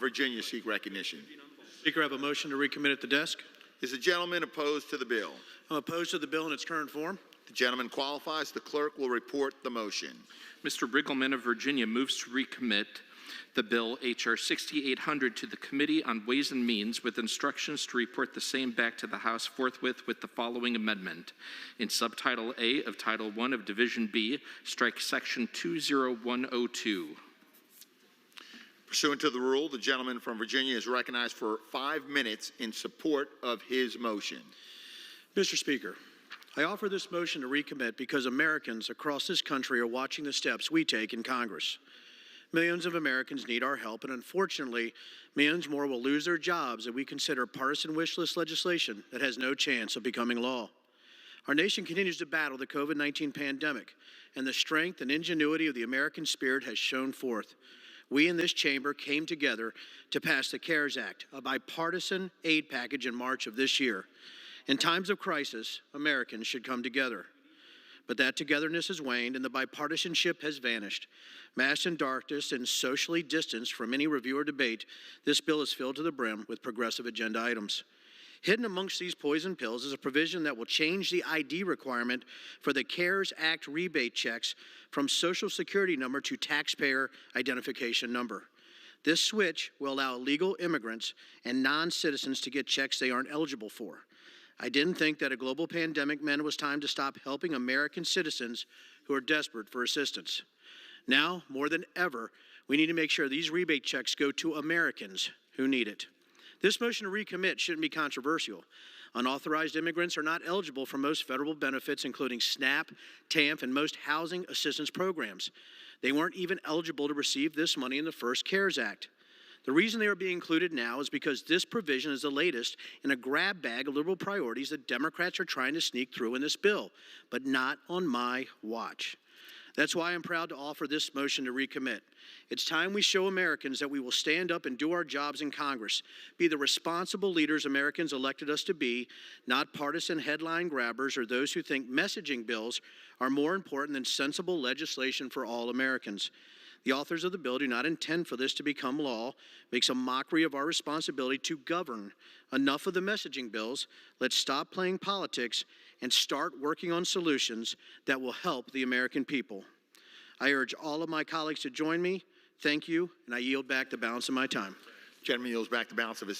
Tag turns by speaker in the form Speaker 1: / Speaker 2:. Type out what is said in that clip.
Speaker 1: Virginia seek recognition.
Speaker 2: Speaker, I have a motion to recommit at the desk.
Speaker 1: Is the gentleman opposed to the bill?
Speaker 2: I'm opposed to the bill in its current form.
Speaker 1: The gentleman qualifies. The clerk will report the motion.
Speaker 3: Mr. Riggleman of Virginia moves to recommit the bill H.R. 6800 to the Committee on Ways and Means with instructions to report the same back to the House forthwith with the following amendment. In Subtitle A of Title I of Division B, strike Section 20102.
Speaker 1: Pursuant to the rule, the gentleman from Virginia is recognized for 5 minutes in support of his motion.
Speaker 2: Mr. Speaker, I offer this motion to recommit because Americans across this country are watching the steps we take in Congress. Millions of Americans need our help, and unfortunately, millions more will lose their jobs if we consider partisan wish list legislation that has no chance of becoming law. Our nation continues to battle the COVID-19 pandemic, and the strength and ingenuity of the American spirit has shown forth. We in this chamber came together to pass the CARES Act, a bipartisan aid package in March of this year. In times of crisis, Americans should come together. But that togetherness has waned and the bipartisanship has vanished. Masked in darkness and socially distanced from any review or debate, this bill is filled to the brim with progressive agenda items. Hidden amongst these poison pills is a provision that will change the ID requirement for the CARES Act rebate checks from Social Security number to taxpayer identification number. This switch will allow illegal immigrants and non-citizens to get checks they aren't eligible for. I didn't think that a global pandemic meant it was time to stop helping American citizens who are desperate for assistance. Now, more than ever, we need to make sure these rebate checks go to Americans who need it. This motion to recommit shouldn't be controversial. Unauthorized immigrants are not eligible for most federal benefits, including SNAP, TANF, and most housing assistance programs. They weren't even eligible to receive this money in the first CARES Act. The reason they are being included now is because this provision is the latest in a grab bag of liberal priorities that Democrats are trying to sneak through in this bill, but not on my watch. That's why I'm proud to offer this motion to recommit. It's time we show Americans that we will stand up and do our jobs in Congress, be the responsible leaders Americans elected us to be, not partisan headline grabbers or those who think messaging bills are more important than sensible legislation for all Americans. The authors of the bill do not intend for this to become law, makes a mockery of our responsibility to govern. Enough of the messaging bills. Let's stop playing politics and start working on solutions that will help the American people. I urge all of my colleagues to join me. Thank you, and I yield back the balance of my time.
Speaker 1: Gentleman yields back the balance of his